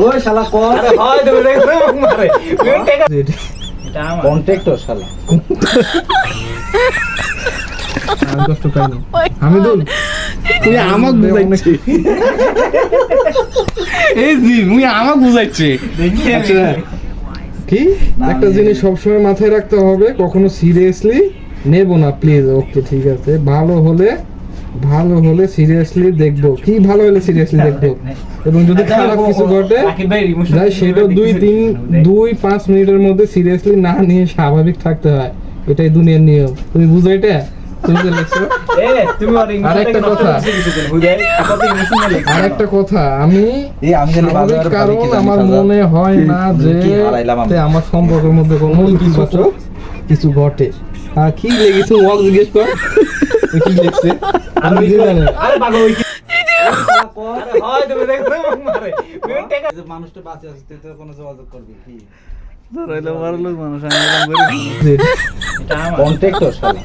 ওই শালা কর হয় তুমি দেখো মারে এটা আমার কন্ট্রাক্টর শালা আমি কষ্ট পাইনি হামিদুল তুই আমাক বুঝাইছিস এই জি মুই আমাক বুঝাইছে আচ্ছা কি একটা জিনিস সবসময় মাথায় রাখতে হবে কখনো সিরিয়াসলি নেব না প্লিজ ওকে ঠিক আছে ভালো হলে সিরিয়াসলি দেখবো কি ভালো হলে সিরিয়াসলি দেখবো এবং যদি খারাপ কিছু ঘটে যাই সেটা 2-5 মিনিটের মধ্যে সিরিয়াসলি না নিয়ে স্বাভাবিক থাকতে হয় এটাই দুনিয়ার নিয়ম তুমি বুঝো এটা তুমি যে লেখছো আরেকটা কথা আমি স্বাভাবিক কারণ আমার মনে হয় না যে আমার সম্পর্কের মধ্যে কোনো ইতিবাচক কিছু ঘটে কি লেগেছে ওয়াক জিজ্ঞেস কর কি লিখছে আমি জানি মানুষটা বাঁচে আছে তুই তো কোনো যোগাযোগ করবি কি ধরাইলে বড় লোক মানুষ আমি কন্ট্রাক্টর শালা